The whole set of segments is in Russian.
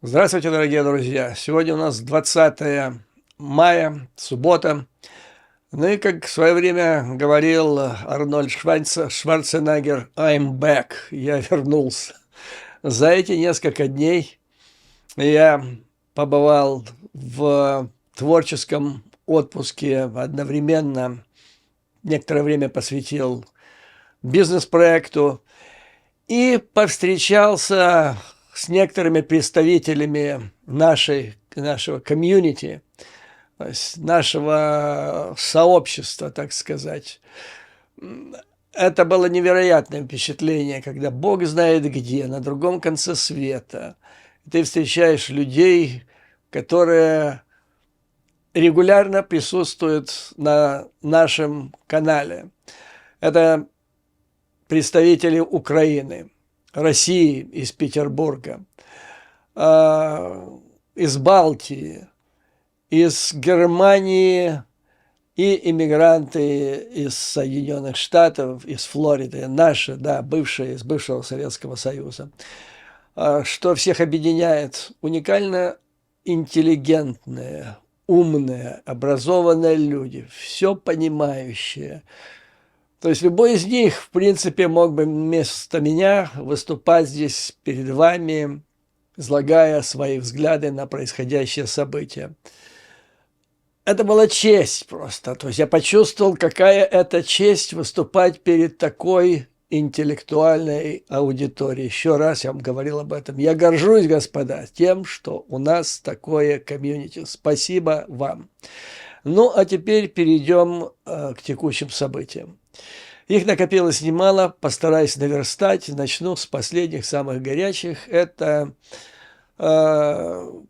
Здравствуйте, дорогие друзья! Сегодня у нас 20 мая, суббота. Ну и, как в свое время говорил Арнольд Шварценеггер, I'm back, я вернулся. За эти несколько дней я побывал в творческом отпуске, одновременно некоторое время посвятил бизнес-проекту и повстречался с некоторыми представителями нашего комьюнити, то есть нашего сообщества, так сказать. Это было невероятное впечатление, когда Бог знает где, на другом конце света, ты встречаешь людей, которые регулярно присутствуют на нашем канале. Это представители Украины, России из Петербурга, из Балтии, из Германии и иммигранты из Соединенных Штатов, из Флориды, наши, да, бывшие, из бывшего Советского Союза. Что всех объединяет? Уникально интеллигентные, умные, образованные люди, все понимающие. То есть любой из них, в принципе, мог бы вместо меня выступать здесь перед вами, излагая свои взгляды на происходящее событие. Это была честь просто. То есть я почувствовал, какая это честь выступать перед такой интеллектуальной аудиторией. Еще раз я вам говорил об этом. Я горжусь, господа, тем, что у нас такое комьюнити. Спасибо вам. Ну, а теперь перейдем к текущим событиям. Их накопилось немало, постараюсь наверстать. Начну с последних, самых горячих. Это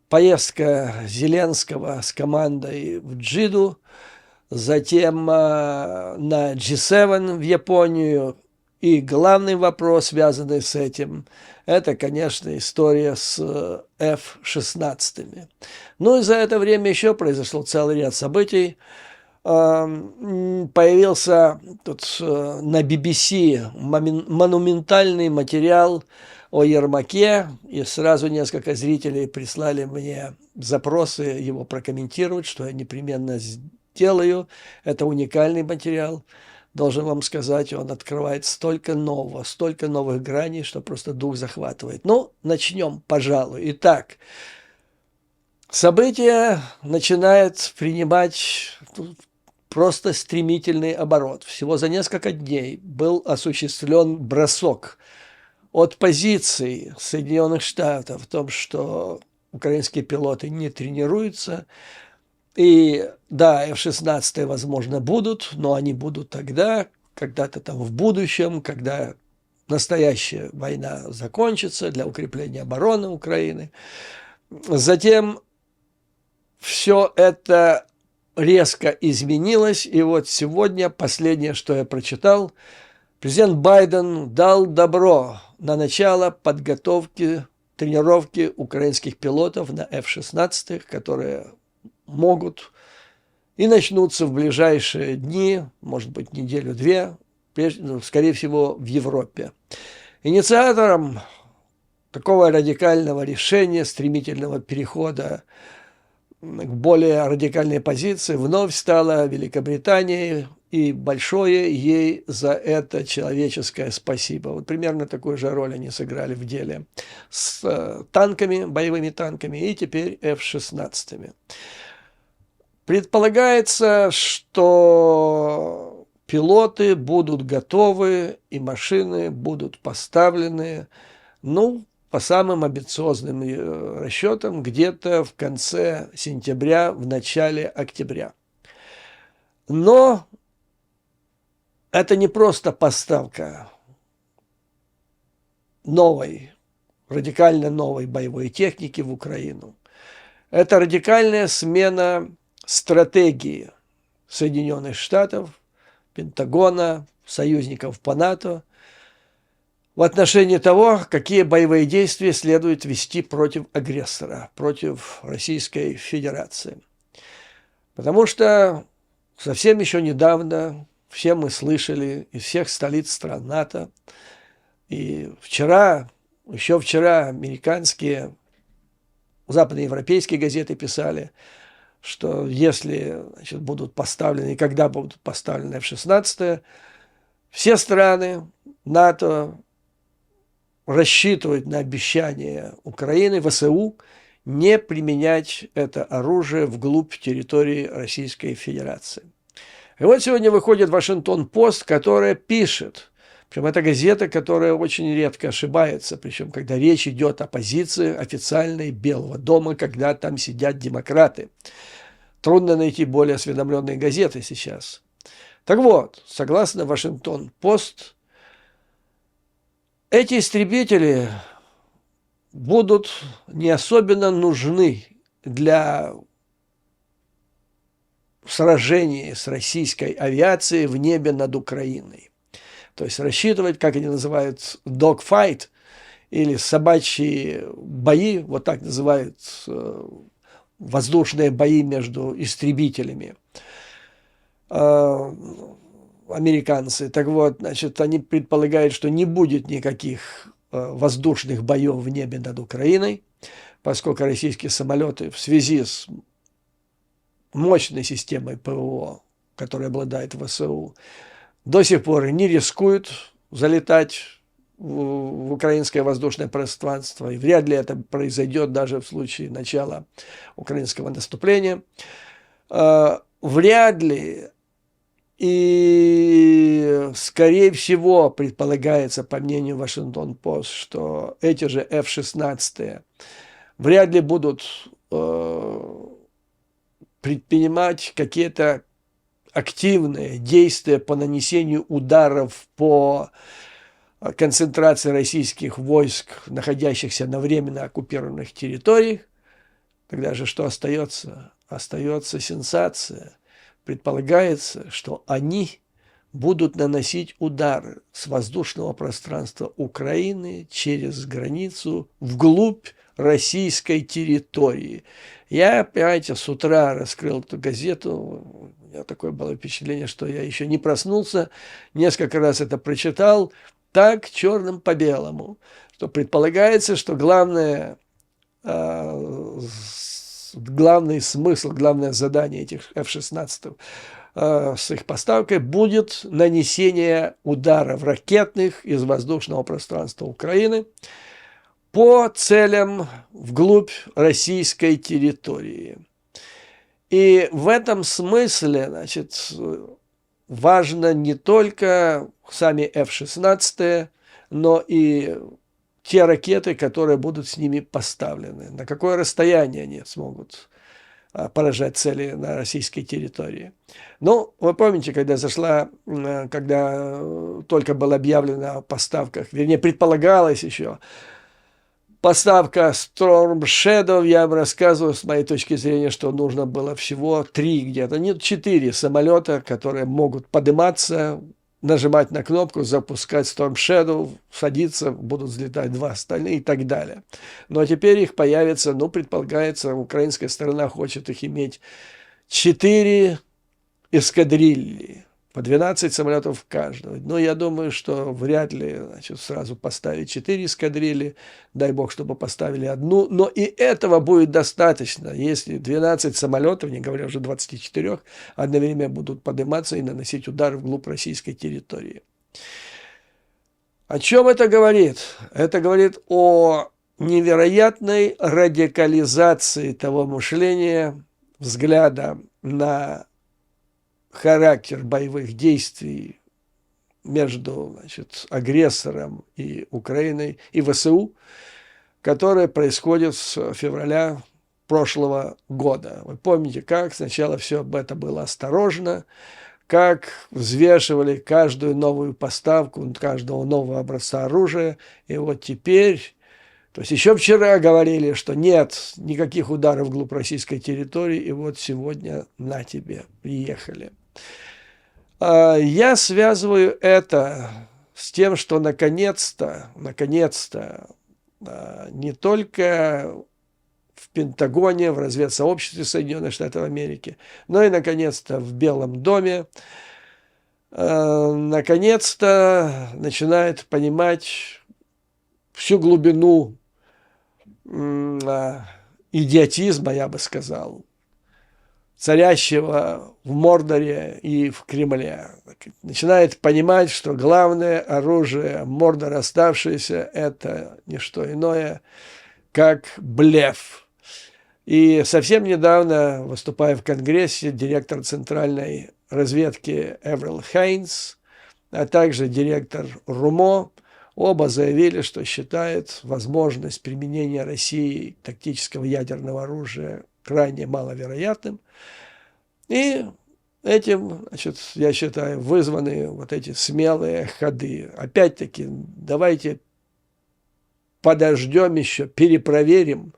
поездка Зеленского с командой в Джиду, затем на G7 в Японию. И главный вопрос, связанный с этим, это, конечно, история с F-16. Ну и за это время еще произошел целый ряд событий. Появился тут на BBC монументальный материал о Ермаке, и сразу несколько зрителей прислали мне запросы его прокомментировать, что я непременно сделаю. Это уникальный материал. Должен вам сказать, он открывает столько нового, столько новых граней, что просто дух захватывает. Ну, начнем, пожалуй. Итак, событие начинает принимать просто стремительный оборот. Всего за несколько дней был осуществлен бросок от позиций Соединенных Штатов в том, что украинские пилоты не тренируются. И да, F-16, возможно, будут, но они будут тогда, когда-то там в будущем, когда настоящая война закончится для укрепления обороны Украины. Затем все это резко изменилось, и вот сегодня последнее, что я прочитал, президент Байден дал добро на начало подготовки, тренировки украинских пилотов на F-16, которые могут и начнутся в ближайшие дни, может быть, неделю-две, скорее всего, в Европе. Инициатором такого радикального решения, стремительного перехода к более радикальной позиции вновь стала Великобритания, и большое ей за это человеческое спасибо. Вот примерно такую же роль они сыграли в деле с танками, боевыми танками, и теперь F-16. Предполагается, что пилоты будут готовы и машины будут поставлены, ну, по самым амбициозным расчетам, где-то в конце сентября, в начале октября. Но это не просто поставка новой, радикально новой боевой техники в Украину. Это радикальная смена стратегии Соединенных Штатов, Пентагона, союзников по НАТО в отношении того, какие боевые действия следует вести против агрессора, против Российской Федерации. Потому что совсем еще недавно все мы слышали из всех столиц стран НАТО, и еще вчера американские западноевропейские газеты писали, что если, значит, будут поставлены и когда будут поставлены F-16, все страны НАТО рассчитывают на обещание Украины, ВСУ, не применять это оружие вглубь территории Российской Федерации. И вот сегодня выходит Вашингтон-Пост, которая пишет, причем это газета, которая очень редко ошибается, причем когда речь идет о позиции официальной Белого дома, когда там сидят демократы. Трудно найти более осведомленные газеты сейчас. Так вот, согласно Вашингтон-Пост, эти истребители будут не особенно нужны для сражений с российской авиацией в небе над Украиной. То есть рассчитывать, как они называют, dogfight, или собачьи бои, вот так называют воздушные бои между истребителями американцы. Так вот, значит, они предполагают, что не будет никаких воздушных боев в небе над Украиной, поскольку российские самолеты в связи с мощной системой ПВО, которой обладает ВСУ, до сих пор не рискуют залетать в украинское воздушное пространство, и вряд ли это произойдет даже в случае начала украинского наступления. Вряд ли и, скорее всего, предполагается, по мнению Вашингтон-Пост, что эти же F-16 вряд ли будут предпринимать какие-то активные действия по нанесению ударов по концентрации российских войск, находящихся на временно оккупированных территориях. Тогда же что остается? Остается сенсация. Предполагается, что они будут наносить удары с воздушного пространства Украины через границу вглубь российской территории. Я, понимаете, с утра раскрыл эту газету, у меня такое было впечатление, что я еще не проснулся, несколько раз это прочитал, так черным по белому, что предполагается, что главный смысл, главное задание этих F-16 с их поставкой будет нанесение ударов ракетных из воздушного пространства Украины по целям вглубь российской территории. И в этом смысле, значит, важно не только сами F-16, но и те ракеты, которые будут с ними поставлены. На какое расстояние они смогут поражать цели на российской территории. Ну, вы помните, когда только было объявлено о поставках, вернее, предполагалось еще поставка Storm Shadow, я вам рассказывал, с моей точки зрения, что нужно было всего 3 где-то, нет, 4 самолета, которые могут подниматься, нажимать на кнопку, запускать Storm Shadow, садиться, будут взлетать 2 остальные и так далее. Но теперь их появится, ну, предполагается, украинская сторона хочет их иметь 4 эскадрильи, по 12 самолетов в каждого. Но я думаю, что вряд ли, значит, сразу поставить 4 эскадрильи, дай бог, чтобы поставили одну, но и этого будет достаточно, если 12 самолетов, не говоря уже 24, одновременно будут подниматься и наносить удар вглубь российской территории. О чем это говорит? Это говорит о невероятной радикализации того мышления, взгляда на характер боевых действий между, значит, агрессором и Украиной и ВСУ, которое происходит с февраля прошлого года. Вы помните, как сначала все это было осторожно, как взвешивали каждую новую поставку, каждого нового образца оружия, и вот теперь... То есть еще вчера говорили, что нет никаких ударов вглубь российской территории, и вот сегодня на тебе, приехали. Я связываю это с тем, что наконец-то, не только в Пентагоне, в разведсообществе Соединенных Штатов Америки, но и, наконец-то, в Белом доме, наконец-то начинает понимать всю глубину идиотизма, я бы сказал, царящего в Мордоре и в Кремле. Начинает понимать, что главное оружие Мордора оставшееся – это не что иное, как блеф. И совсем недавно, выступая в Конгрессе, директор Центральной разведки Эверилл Хейнс, а также директор РУМО, оба заявили, что считают возможность применения Россией тактического ядерного оружия крайне маловероятным. И этим, значит, я считаю, вызваны вот эти смелые ходы. Опять-таки, давайте подождем еще, перепроверим,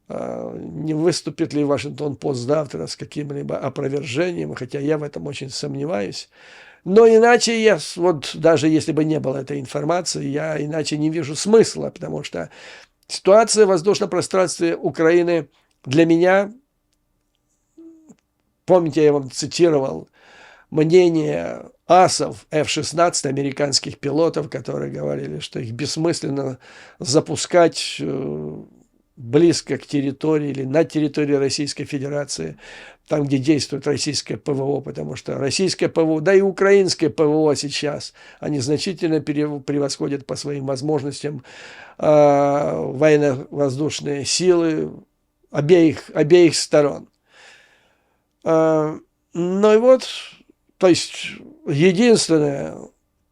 не выступит ли Вашингтон-Пост завтра с каким-либо опровержением, хотя я в этом очень сомневаюсь. Но иначе я, вот даже если бы не было этой информации, я иначе не вижу смысла, потому что ситуация в воздушном пространстве Украины для меня, помните, я вам цитировал мнение асов F-16, американских пилотов, которые говорили, что их бессмысленно запускать близко к территории или на территории Российской Федерации, там, где действует российское ПВО, потому что российское ПВО, да и украинское ПВО сейчас, они значительно превосходят по своим возможностям военно-воздушные силы обеих сторон. Ну и вот, то есть единственное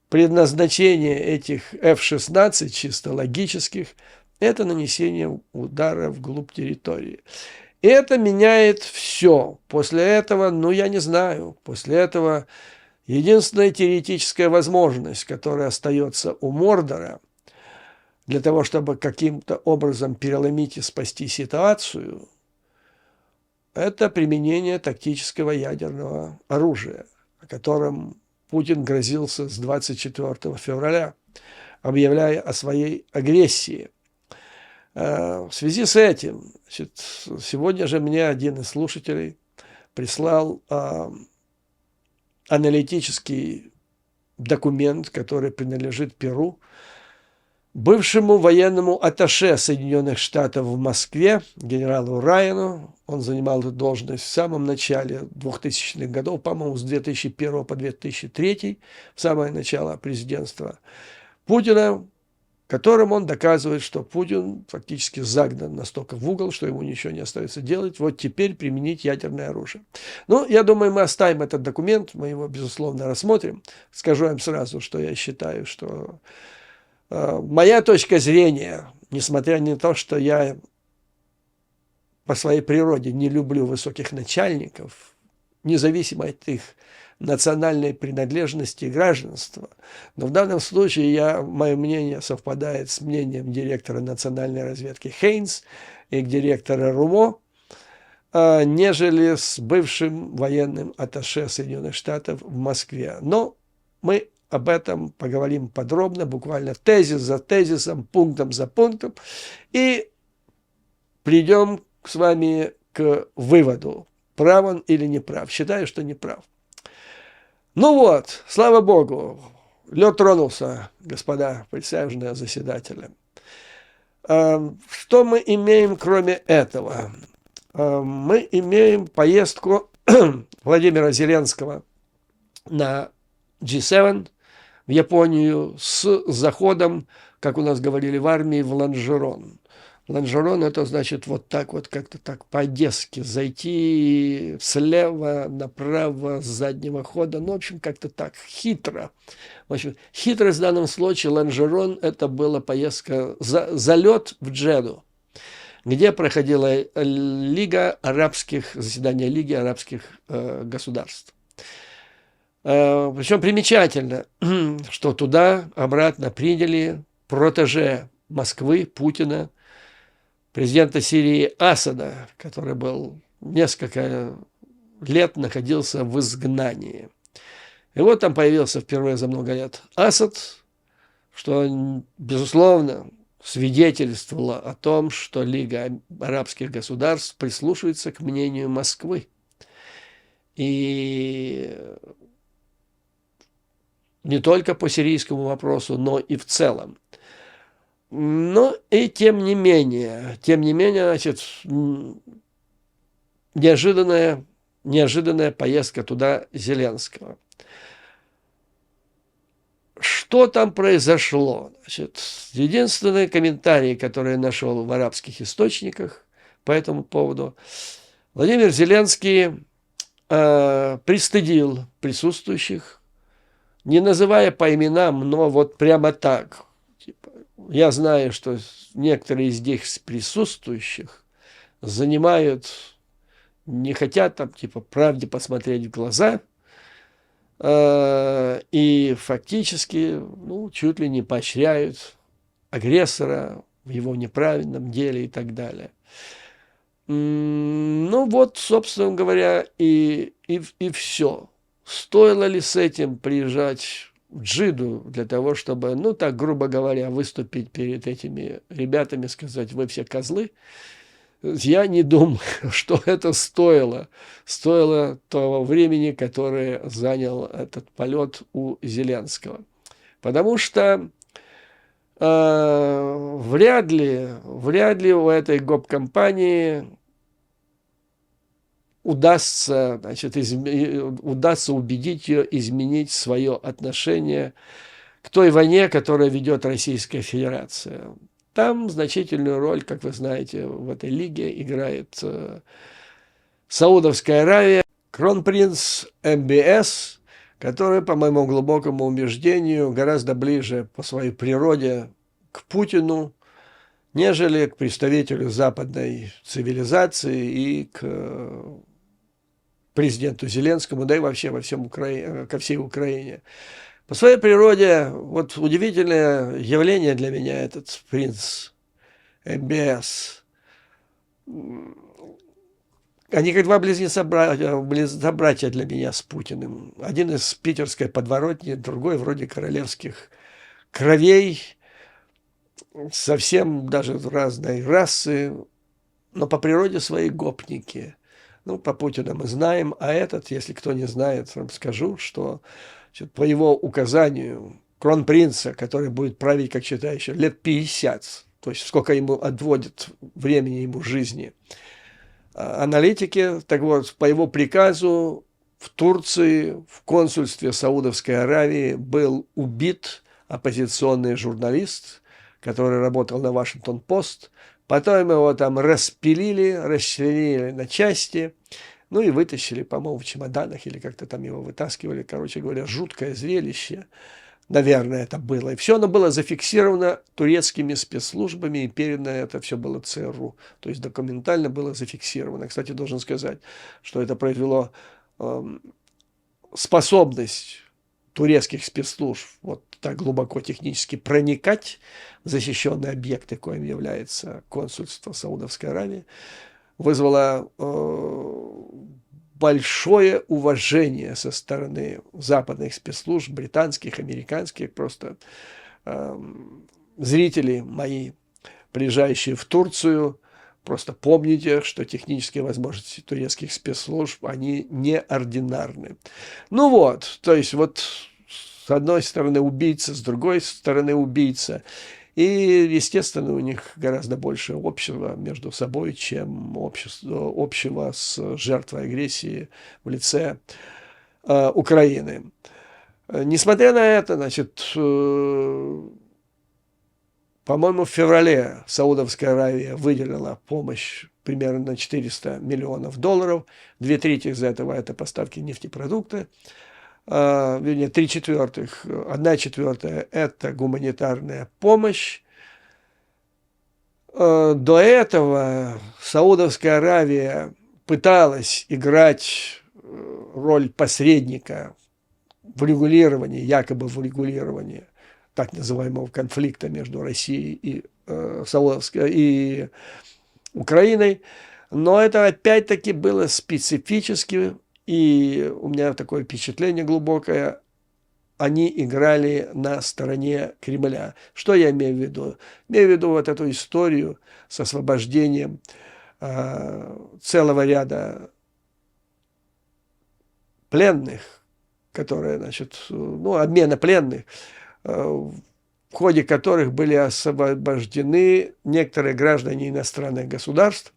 предназначение этих F-16, чисто логических, это нанесение удара вглубь территории. Это меняет все. После этого, ну я не знаю, после этого единственная теоретическая возможность, которая остается у Мордора, для того, чтобы каким-то образом переломить и спасти ситуацию, это применение тактического ядерного оружия, о котором Путин грозился с 24 февраля, объявляя о своей агрессии. В связи с этим, значит, сегодня же мне один из слушателей прислал аналитический документ, который принадлежит Перу, бывшему военному атташе Соединенных Штатов в Москве, генералу Райану. Он занимал эту должность в самом начале 2000-х годов, по-моему, с 2001 по 2003, в самое начало президентства Путина, которым он доказывает, что Путин фактически загнан настолько в угол, что ему ничего не остается делать. Вот теперь применить ядерное оружие. Ну, я думаю, мы оставим этот документ, мы его, безусловно, рассмотрим. Скажу им сразу, что я считаю, что моя точка зрения, несмотря на то, что я по своей природе не люблю высоких начальников, независимо от их национальной принадлежности и гражданства. Но в данном случае мое мнение совпадает с мнением директора национальной разведки Хейнс и директора РУМО, нежели с бывшим военным атташе Соединенных Штатов в Москве. Но мы об этом поговорим подробно, буквально тезис за тезисом, пунктом за пунктом, и придем с вами к выводу, прав он или не прав. Считаю, что не прав. Ну вот, слава богу, лед тронулся, господа присяжные заседатели. Что мы имеем кроме этого? Мы имеем поездку Владимира Зеленского на G7 в Японию с заходом, как у нас говорили в армии, в лонжерон. Лонжерон – это значит вот так вот, как-то так по-одесски зайти слева направо с заднего хода. Ну, в общем, как-то так хитро. В общем, хитрость в данном случае лонжерон – это была поездка, залет в Джеду, где проходила заседание Лиги арабских государств. Причем примечательно, что туда обратно приняли протеже Москвы, Путина, президента Сирии Асада, который был несколько лет находился в изгнании. И вот там появился впервые за много лет Асад, что, безусловно, свидетельствовало о том, что Лига арабских государств прислушивается к мнению Москвы. И не только по сирийскому вопросу, но и в целом. Но и тем не менее, значит, неожиданная поездка туда Зеленского. Что там произошло? Значит, единственный комментарий, который я нашел в арабских источниках по этому поводу, Владимир Зеленский пристыдил присутствующих, не называя по именам, но вот прямо так. Типа, я знаю, что некоторые из них присутствующих занимают, не хотят там, типа, правде посмотреть в глаза, и фактически, ну, чуть ли не поощряют агрессора в его неправильном деле и так далее. Ну вот, собственно говоря, и все. Стоило ли с этим приезжать в Джиду для того, чтобы, ну так, грубо говоря, выступить перед этими ребятами, сказать, вы все козлы? Я не думаю, что это стоило. Стоило того времени, которое занял этот полет у Зеленского. Потому что вряд ли у этой гоп-компании удастся, значит, удастся убедить ее изменить свое отношение к той войне, которую ведет Российская Федерация. Там значительную роль, как вы знаете, в этой лиге играет Саудовская Аравия, кронпринц МБС, который, по моему глубокому убеждению, гораздо ближе по своей природе к Путину, нежели к представителю западной цивилизации и к президенту Зеленскому, да и вообще ко всей Украине. По своей природе, вот удивительное явление для меня этот принц МБС. Они как два близнеца-братья для меня с Путиным. Один из питерской подворотни, другой вроде королевских кровей, совсем даже разной расы, но по природе свои гопники. Ну, по Путину мы знаем, а этот, если кто не знает, вам скажу, что значит, по его указанию кронпринца, который будет править, как считаю, еще лет 50, то есть сколько ему отводит времени ему жизни, аналитики, так вот, по его приказу в Турции, в консульстве Саудовской Аравии был убит оппозиционный журналист, который работал на Вашингтон-Пост. Потом его там расчленили на части, ну и вытащили, по-моему, в чемоданах или как-то там его вытаскивали. Короче говоря, жуткое зрелище. Наверное, это было. И все оно было зафиксировано турецкими спецслужбами, и передано это все было ЦРУ. То есть документально было зафиксировано. Кстати, должен сказать, что это произвело способность турецких спецслужб вот так глубоко технически проникать в защищенные объекты, коим является консульство Саудовской Аравии, вызвало большое уважение со стороны западных спецслужб, британских, американских, просто зрители мои, приезжающие в Турцию, просто помните, что технические возможности турецких спецслужб, они неординарны. Ну вот, то есть вот с одной стороны убийца, с другой стороны убийца. И, естественно, у них гораздо больше общего между собой, чем общего с жертвой агрессии в лице Украины. Несмотря на это, значит, по-моему, в феврале Саудовская Аравия выделила помощь примерно на $400 миллионов. 2/3 из этого – это поставки нефтепродукты. Вернее, 3/4, 1/4 – это гуманитарная помощь. До этого Саудовская Аравия пыталась играть роль посредника в регулировании, якобы в регулировании так называемого конфликта между Россией и Украиной. Но это опять-таки было специфически. И у меня такое впечатление глубокое, они играли на стороне Кремля. Что я имею в виду? Имею в виду вот эту историю с освобождением целого ряда пленных, которые, значит, ну, обмена пленных, в ходе которых были освобождены некоторые граждане иностранных государств.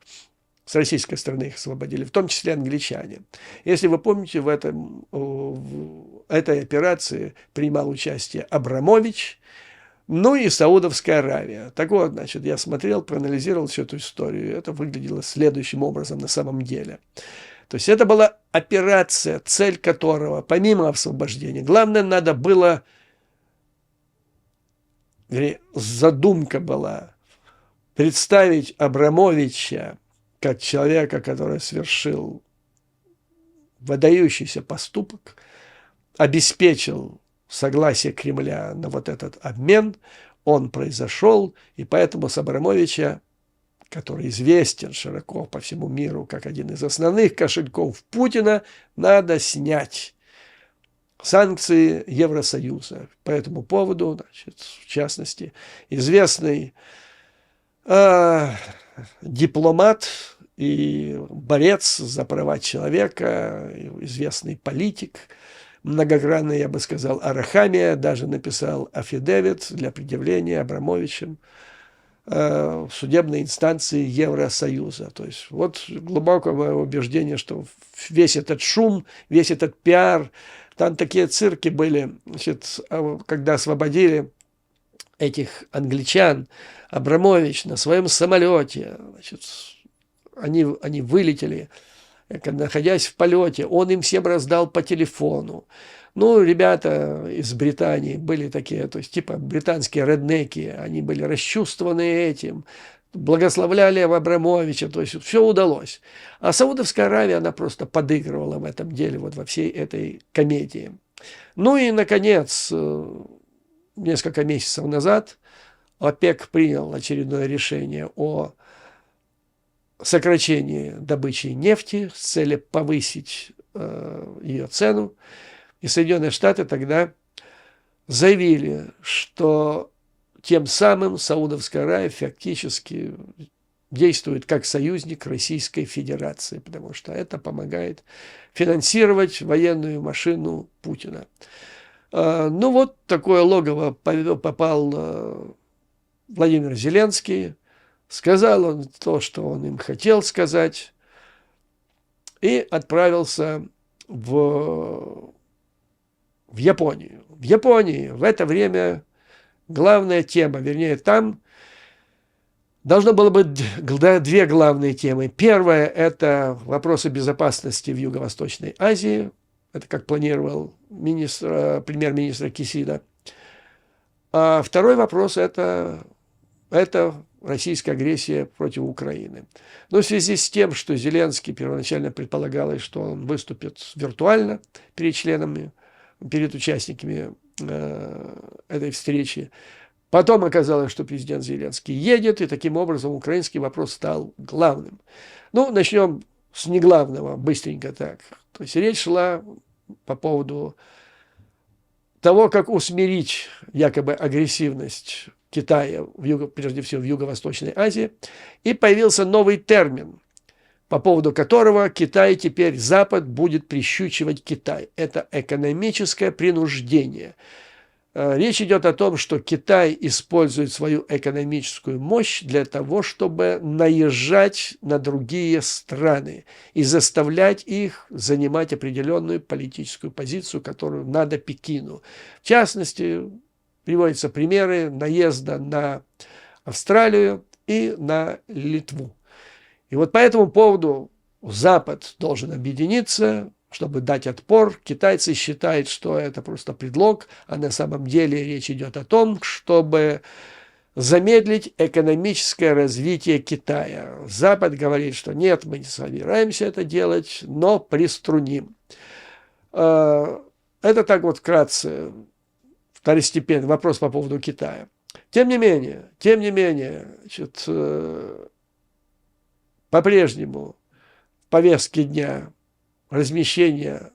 С российской стороны их освободили, в том числе англичане. Если вы помните, в этой операции принимал участие Абрамович, ну и Саудовская Аравия. Так вот, значит, я смотрел, проанализировал всю эту историю. Это выглядело следующим образом на самом деле. То есть это была операция, цель которого, помимо освобождения, главное, надо было, задумка была, представить Абрамовича как человека, который совершил выдающийся поступок, обеспечил согласие Кремля на вот этот обмен, он произошел, и поэтому с Абрамовича, который известен широко по всему миру как один из основных кошельков Путина, надо снять санкции Евросоюза. По этому поводу, значит, в частности, известный дипломат и борец за права человека, известный политик, многогранный, я бы сказал, Арахамия, даже написал афидевит для предъявления Абрамовичем в судебной инстанции Евросоюза. То есть вот глубокое мое убеждение, что весь этот шум, весь этот пиар, там такие цирки были, значит, когда освободили этих англичан, Абрамович на своем самолете, значит, они вылетели, находясь в полете, он им всем раздал по телефону. Ну, ребята из Британии были такие, то есть типа британские реднеки, они были расчувствованы этим, благословляли Абрамовича, то есть все удалось. А Саудовская Аравия, она просто подыгрывала в этом деле, вот во всей этой комедии. Ну и, наконец, несколько месяцев назад ОПЕК принял очередное решение о сокращении добычи нефти с целью повысить ее цену. И Соединенные Штаты тогда заявили, что тем самым Саудовская Аравия фактически действует как союзник Российской Федерации, потому что это помогает финансировать военную машину Путина. Ну вот такое логово попал Владимир Зеленский. Сказал он то, что он им хотел сказать, и отправился в Японию. В Японии в это время главная тема, вернее, там должно было быть две главные темы. Первая – это вопросы безопасности в Юго-Восточной Азии. Это как планировал премьер-министр Кисида. А второй вопрос – это российская агрессия против Украины. Но в связи с тем, что Зеленский первоначально предполагалось, что он выступит виртуально перед членами, перед участниками этой встречи, потом оказалось, что президент Зеленский едет, и таким образом украинский вопрос стал главным. Ну, начнем с неглавного, быстренько так. То есть речь шла по поводу того, как усмирить якобы агрессивность Китая, прежде всего в Юго-Восточной Азии, и появился новый термин, по поводу которого Китай теперь, Запад будет прищучивать Китай. Это экономическое принуждение. Речь идет о том, что Китай использует свою экономическую мощь для того, чтобы наезжать на другие страны и заставлять их занимать определенную политическую позицию, которую надо Пекину. В частности, приводятся примеры наезда на Австралию и на Литву. И вот по этому поводу Запад должен объединиться, чтобы дать отпор. Китайцы считают, что это просто предлог, а на самом деле речь идет о том, чтобы замедлить экономическое развитие Китая. Запад говорит, что нет, мы не собираемся это делать, но приструним. Это так вот вкратце, второстепенный вопрос по поводу Китая. Тем не менее, значит, по-прежнему в повестке дня размещение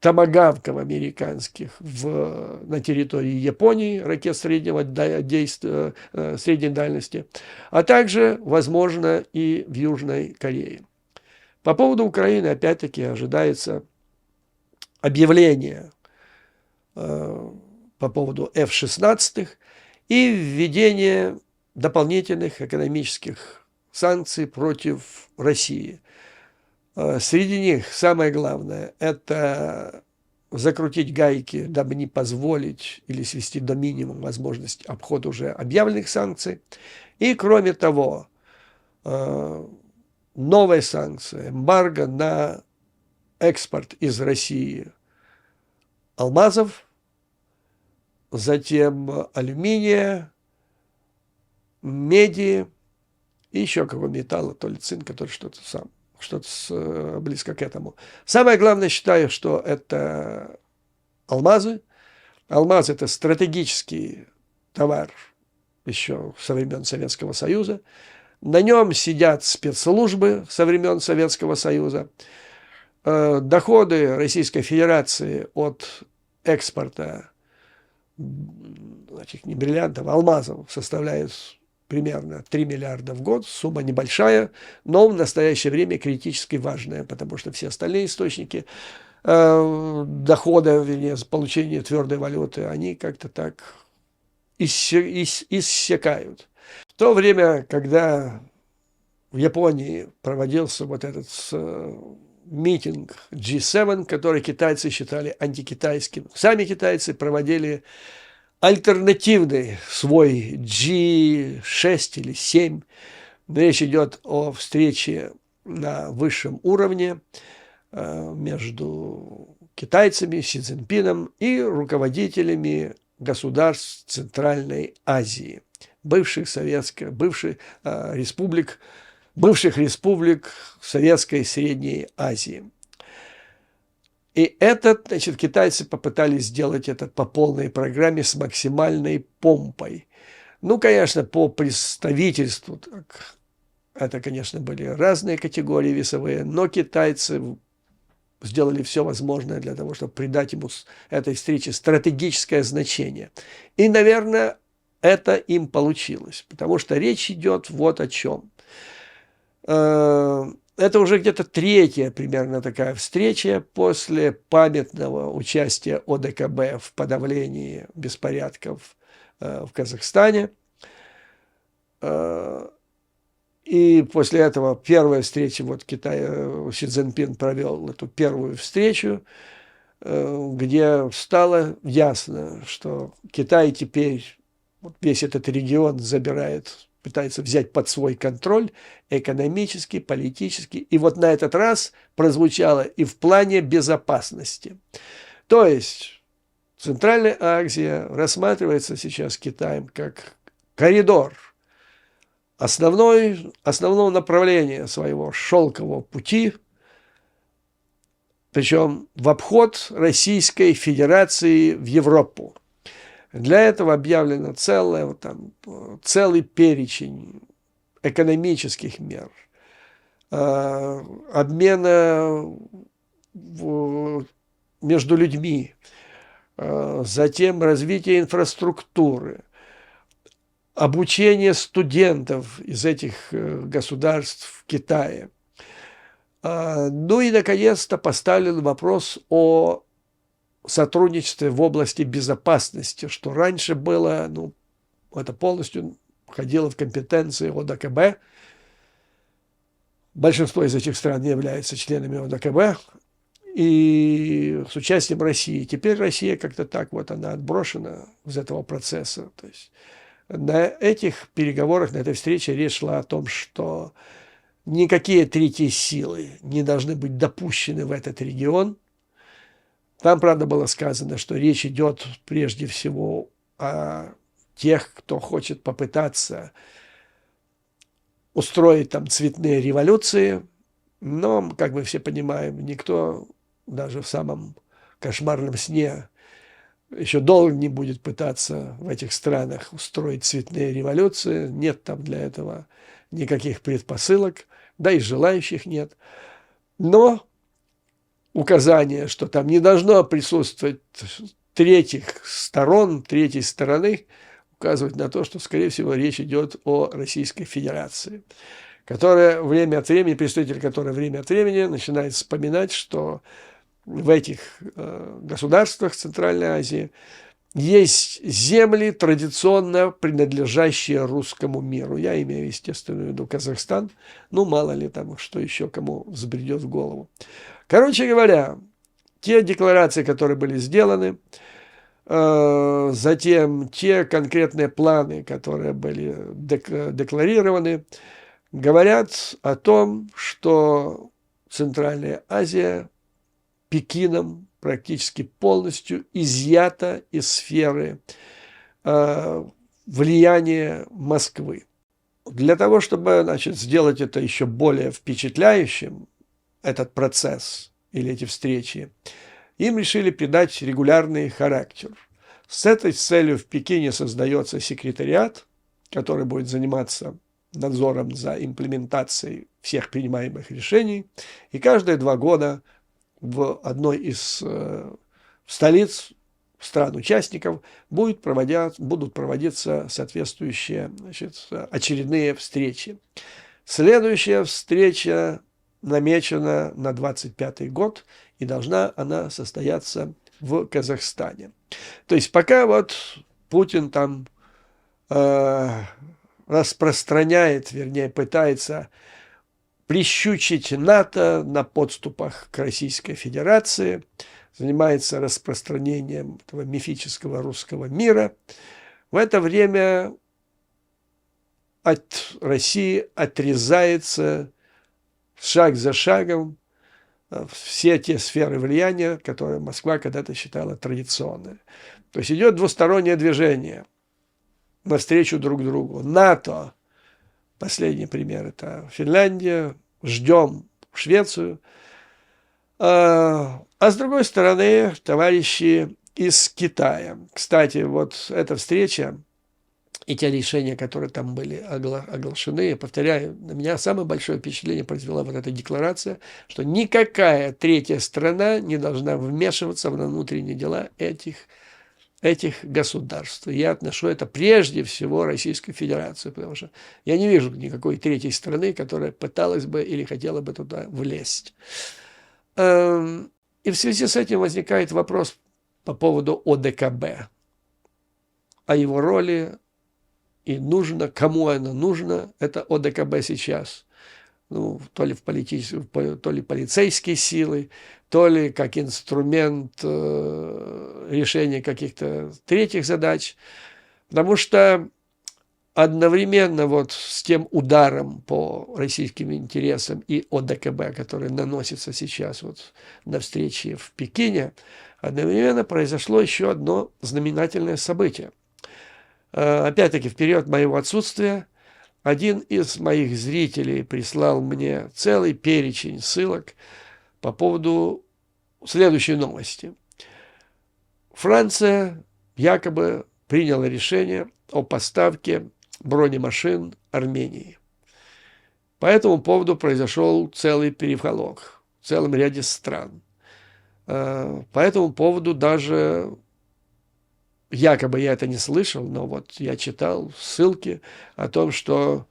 томагавков американских на территории Японии, ракет средней дальности, а также, возможно, и в Южной Корее. По поводу Украины, опять-таки, ожидается объявление по поводу F-16 и введение дополнительных экономических санкций против России. Среди них самое главное – это закрутить гайки, дабы не позволить или свести до минимума возможность обхода уже объявленных санкций. И, кроме того, новая санкция – эмбарго на экспорт из России алмазов, затем алюминия, меди и еще какого металла, то ли цинка, то ли что-то близко к этому. Самое главное, считаю, что это алмазы. Алмаз – это стратегический товар еще со времен Советского Союза. На нем сидят спецслужбы со времен Советского Союза. Доходы Российской Федерации от экспорта этих не бриллиантов, алмазов составляют примерно 3 миллиарда в год. Сумма небольшая, но в настоящее время критически важная, потому что все остальные источники дохода, вернее, получения твердой валюты, они как-то так иссякают. В то время, когда в Японии проводился вот этот митинг G7, который китайцы считали антикитайским, сами китайцы проводили альтернативный свой G6 или 7. Речь идет о встрече на высшем уровне между китайцами, Си Цзиньпином и руководителями государств Центральной Азии, бывших республик Советской и Средней Азии. И значит, китайцы попытались сделать это по полной программе с максимальной помпой. Ну, конечно, по представительству, это, конечно, были разные категории весовые, но китайцы сделали все возможное для того, чтобы придать ему этой встрече стратегическое значение. И, наверное, это им получилось, потому что речь идет вот о чем. Это уже где-то третья примерно такая встреча после памятного участия ОДКБ в подавлении беспорядков в Казахстане. И после этого первая встреча, вот Си Цзиньпин провел эту первую встречу, где стало ясно, что Китай теперь весь этот регион пытается взять под свой контроль экономически, политически. И вот на этот раз прозвучало и в плане безопасности. То есть Центральная Азия рассматривается сейчас Китаем как коридор, основного направления своего шелкового пути, причем в обход Российской Федерации в Европу. Для этого объявлено целый перечень экономических мер, обмена между людьми, затем развитие инфраструктуры, обучение студентов из этих государств в Китае. Ну и, наконец-то, поставлен вопрос о сотрудничестве в области безопасности, что раньше было, это полностью входило в компетенции ОДКБ. Большинство из этих стран не являются членами ОДКБ и с участием России. Теперь Россия как-то так она отброшена из этого процесса. То есть на этих переговорах, на этой встрече речь шла о том, что никакие третьи силы не должны быть допущены в этот регион. Там, правда, было сказано, что речь идет прежде всего о тех, кто хочет попытаться устроить там цветные революции, но, как мы все понимаем, никто даже в самом кошмарном сне еще долго не будет пытаться в этих странах устроить цветные революции. Нет там для этого никаких предпосылок, да и желающих нет. Но указание, что там не должно присутствовать третьей стороны, указывает на то, что, скорее всего, речь идет о Российской Федерации, представитель которой время от времени начинает вспоминать, что в этих государствах Центральной Азии есть земли, традиционно принадлежащие русскому миру. Я имею, естественно, в виду Казахстан. Ну, мало ли там, что еще кому взбредет в голову. Короче говоря, те декларации, которые были сделаны, затем те конкретные планы, которые были декларированы, говорят о том, что Центральная Азия Пекином практически полностью изъята из сферы влияния Москвы. Для того, чтобы, значит, сделать это еще более впечатляющим, этот процесс или эти встречи, им решили придать регулярный характер. С этой целью в Пекине создается секретариат, который будет заниматься надзором за имплементацией всех принимаемых решений, и каждые 2 года в одной из столиц стран-участников будут проводиться соответствующие, значит, очередные встречи. Следующая встреча намечена на 25-й год, и должна она состояться в Казахстане. То есть пока вот Путин там распространяет, вернее, пытается прищучить НАТО на подступах к Российской Федерации, занимается распространением этого мифического русского мира. В это время от России отрезается шаг за шагом все те сферы влияния, которые Москва когда-то считала традиционными. То есть идет двустороннее движение навстречу друг другу. НАТО, последний пример, это Финляндия, ждем Швецию. А с другой стороны, товарищи из Китая. Кстати, вот эта встреча и те решения, которые там были оглашены, повторяю, на меня самое большое впечатление произвела вот эта декларация, что никакая третья страна не должна вмешиваться в внутренние дела этих государств. Я отношу это прежде всего Российской Федерации, потому что я не вижу никакой третьей страны, которая пыталась бы или хотела бы туда влезть. И в связи с этим возникает вопрос по поводу ОДКБ, о его роли, и нужно, кому оно нужно, это ОДКБ сейчас. Ну, то ли то ли полицейские силы, то ли как инструмент решения каких-то третьих задач. Потому что одновременно вот с тем ударом по российским интересам и ОДКБ, который наносится сейчас вот на встрече в Пекине, одновременно произошло еще одно знаменательное событие. Опять-таки, в период моего отсутствия один из моих зрителей прислал мне целый перечень ссылок по поводу следующей новости. Франция якобы приняла решение о поставке бронемашин Армении. По этому поводу произошел целый переполох в целом ряде стран. По этому поводу даже, якобы я это не слышал, но вот я читал ссылки о том, что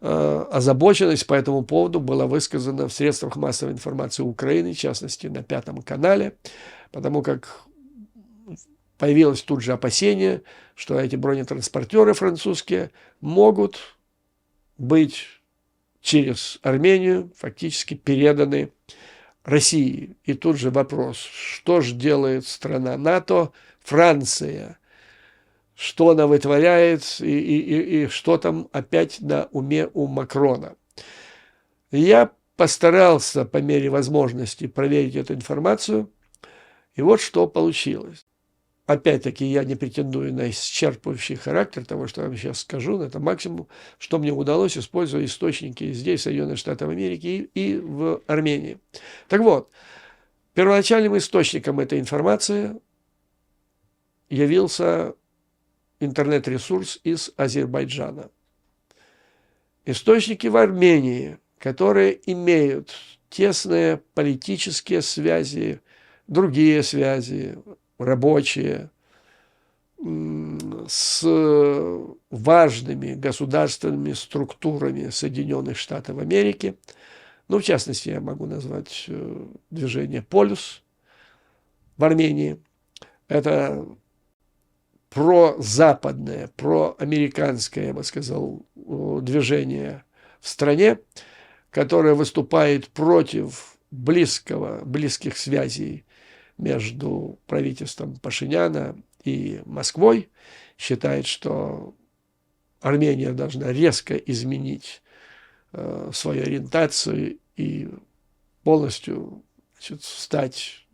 озабоченность по этому поводу была высказана в средствах массовой информации Украины, в частности, на 5 канале, потому как появилось тут же опасение, что эти бронетранспортеры французские могут быть через Армению фактически переданы России. И тут же вопрос, что же делает страна НАТО, Франция, что она вытворяет и что там опять на уме у Макрона. Я постарался по мере возможности проверить эту информацию, и вот что получилось. Опять-таки, я не претендую на исчерпывающий характер того, что я вам сейчас скажу, но это максимум, что мне удалось, используя источники здесь, в Соединенных Штатах Америки и в Армении. Так вот, первоначальным источником этой информации явился интернет-ресурс из Азербайджана. Источники в Армении, которые имеют тесные политические связи, другие связи, рабочие, с важными государственными структурами Соединенных Штатов Америки. Ну, в частности, я могу назвать движение «Полюс» в Армении. Это прозападное, проамериканское, я бы сказал, движение в стране, которое выступает против близких связей между правительством Пашиняна и Москвой, считает, что Армения должна резко изменить свою ориентацию и полностью, значит, встать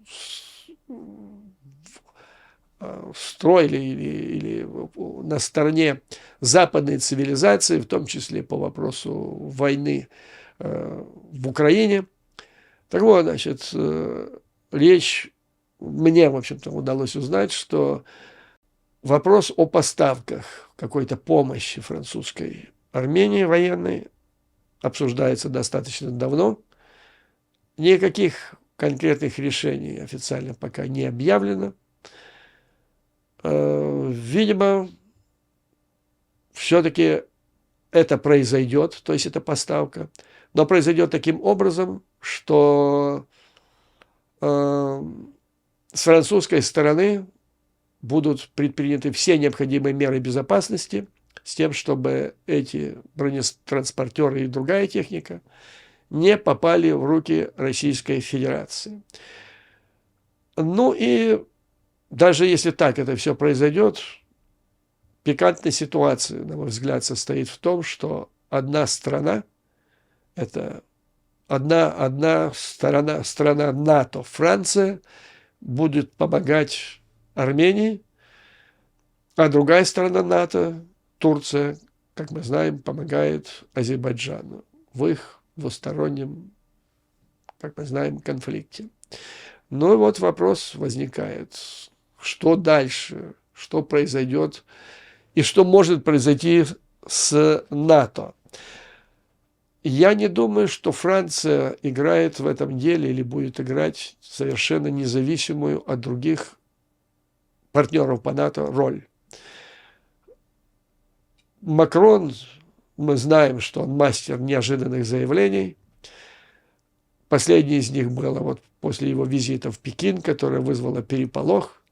в строй или на стороне западной цивилизации, в том числе по вопросу войны в Украине. Так вот, значит, речь, мне, в общем-то, удалось узнать, что вопрос о поставках какой-то помощи французской Армении военной обсуждается достаточно давно. Никаких конкретных решений официально пока не объявлено. Видимо, все-таки это произойдет, то есть это поставка, но произойдет таким образом, что с французской стороны будут предприняты все необходимые меры безопасности с тем, чтобы эти бронетранспортеры и другая техника не попали в руки Российской Федерации. Ну и даже если так это все произойдет, пикантная ситуация, на мой взгляд, состоит в том, что одна страна, это одна страна НАТО, Франция, будет помогать Армении, а другая страна НАТО, Турция, как мы знаем, помогает Азербайджану в их двустороннем, как мы знаем, конфликте. Ну и вот вопрос возникает, что дальше, что произойдет и что может произойти с НАТО. Я не думаю, что Франция играет в этом деле или будет играть совершенно независимую от других партнеров по НАТО роль. Макрон, мы знаем, что он мастер неожиданных заявлений. Последнее из них было вот после его визита в Пекин, которое вызвало переполох,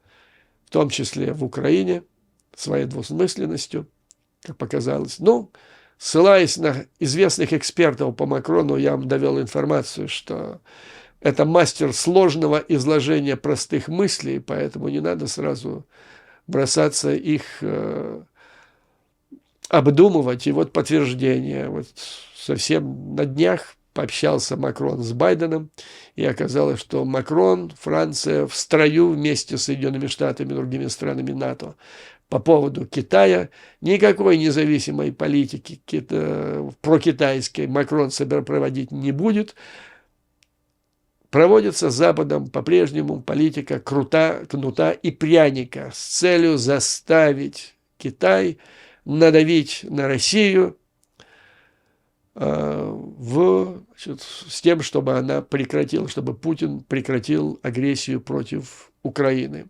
в том числе в Украине, своей двусмысленностью, как показалось. Ну, ссылаясь на известных экспертов по Макрону, я вам довел информацию, что это мастер сложного изложения простых мыслей, поэтому не надо сразу бросаться их обдумывать. И вот подтверждение. Вот совсем на днях пообщался Макрон с Байденом, и оказалось, что Макрон, Франция в строю вместе с Соединенными Штатами и другими странами НАТО по поводу Китая. Никакой независимой политики прокитайской Макрон проводить не будет. Проводится Западом по-прежнему политика кнута и пряника с целью заставить Китай надавить на Россию с тем, чтобы она прекратила, чтобы Путин прекратил агрессию против Украины.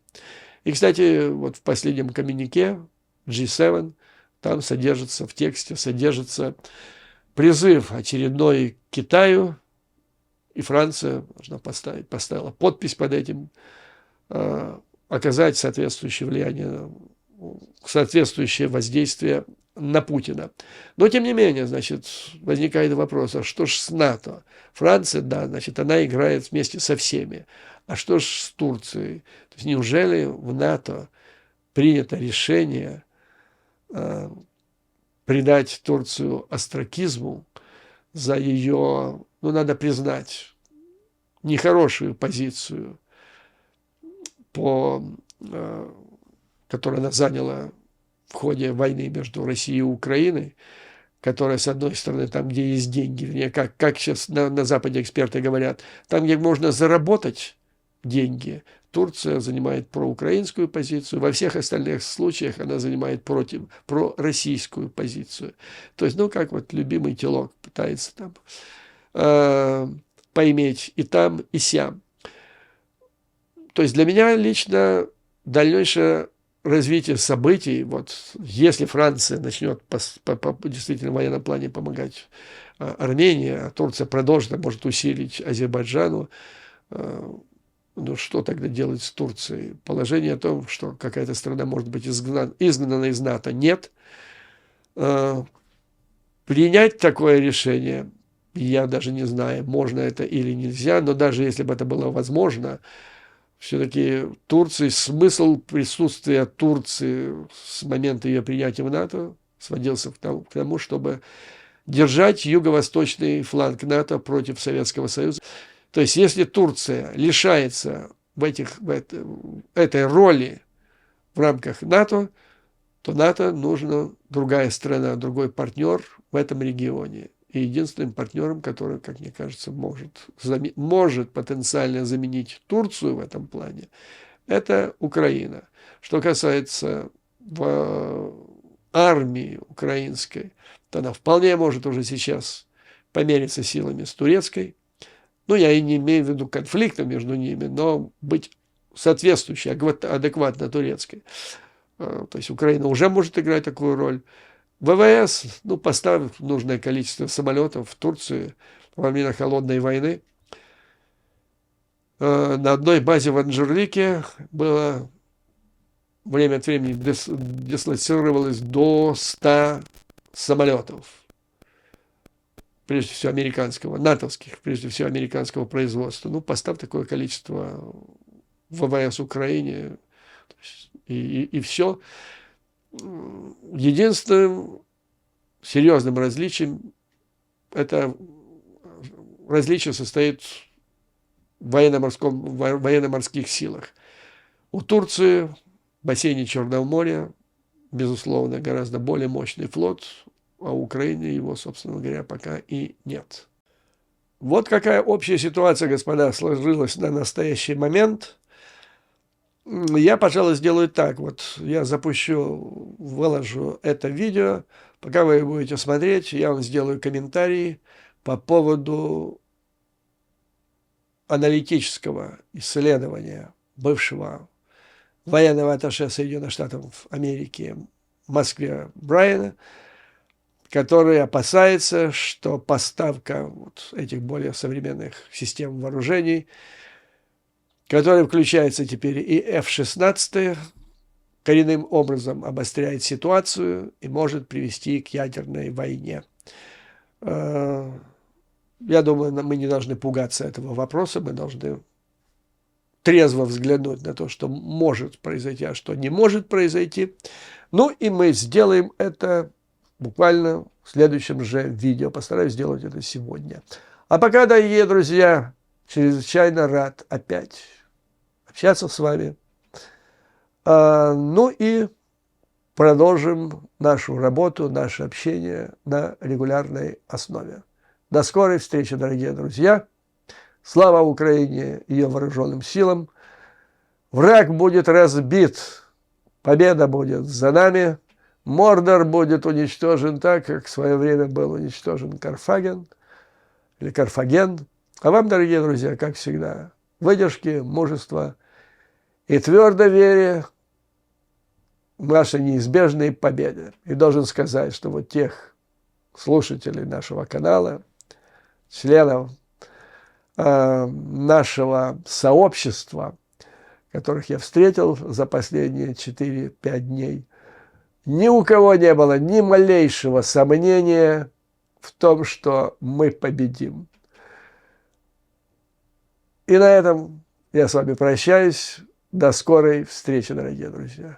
И, кстати, вот в последнем коммюнике G7 там в тексте содержится призыв очередной Китаю, и Франция поставила подпись под этим, оказать соответствующее влияние, соответствующее воздействие на Путина. Но, тем не менее, значит, возникает вопрос, а что ж с НАТО? Франция, да, значит, она играет вместе со всеми. А что ж с Турцией? То есть, неужели в НАТО принято решение придать Турцию остракизму за ее, ну, надо признать, нехорошую позицию, которую она заняла в ходе войны между Россией и Украиной, которая, с одной стороны, там, где есть деньги, вернее, как сейчас на Западе эксперты говорят, там, где можно заработать деньги, Турция занимает проукраинскую позицию, во всех остальных случаях она занимает пророссийскую позицию. То есть, ну, как вот любимый телок пытается там поиметь и там, и сям. То есть для меня лично дальнейшее развитие событий, вот если Франция начнет действительно в военном плане помогать Армении, а Турция продолжит, может усилить Азербайджану, Ну, что тогда делать с Турцией? Положение о том, что какая-то страна может быть изгнана из НАТО, нет. Принять такое решение, я даже не знаю, можно это или нельзя, но даже если бы это было возможно, все-таки Турции, смысл присутствия Турции с момента ее принятия в НАТО сводился к тому, чтобы держать юго-восточный фланг НАТО против Советского Союза. То есть, если Турция лишается этой роли в рамках НАТО, то НАТО нужна другая страна, другой партнер в этом регионе. И единственным партнером, который, как мне кажется, может потенциально заменить Турцию в этом плане, это Украина. Что касается армии украинской, то она вполне может уже сейчас помериться силами с турецкой. Ну, я и не имею в виду конфликта между ними, но быть соответствующей, адекватно турецкой. То есть Украина уже может играть такую роль. ВВС, ну, поставив нужное количество самолетов в Турцию во время холодной войны. На одной базе в Анжерлике было время от времени дислоцировалось до 100 самолетов. Прежде всего американского, натовских, прежде всего американского производства. Ну, поставь такое количество ВВС Украине, и все. Единственным серьезным различием это различие состоит в военно-морских силах. У Турции в бассейне Черного моря, безусловно, гораздо более мощный флот, а у Украины его, собственно говоря, пока и нет. Вот какая общая ситуация, господа, сложилась на настоящий момент. Я, пожалуй, сделаю так. Вот я выложу это видео. Пока вы будете смотреть, я вам сделаю комментарии по поводу аналитического исследования бывшего военного атташе Соединенных Штатов Америки в Москве Брайана, который опасается, что поставка вот этих более современных систем вооружений, которые включаются теперь и F-16, коренным образом обостряет ситуацию и может привести к ядерной войне. Я думаю, мы не должны пугаться этого вопроса, мы должны трезво взглянуть на то, что может произойти, а что не может произойти. Ну и мы сделаем это буквально в следующем же видео. Постараюсь сделать это сегодня. А пока, дорогие друзья, чрезвычайно рад опять общаться с вами. Ну и продолжим нашу работу, наше общение на регулярной основе. До скорой встречи, дорогие друзья. Слава Украине и ее вооруженным силам. Враг будет разбит. Победа будет за нами. Мордор будет уничтожен так, как в свое время был уничтожен Карфаген или Карфаген. А вам, дорогие друзья, как всегда, выдержки, мужества и твердой вере в нашей неизбежной победе. И должен сказать, что вот тех слушателей нашего канала, членов нашего сообщества, которых я встретил за последние 4-5 дней, ни у кого не было ни малейшего сомнения в том, что мы победим. И на этом я с вами прощаюсь. До скорой встречи, дорогие друзья.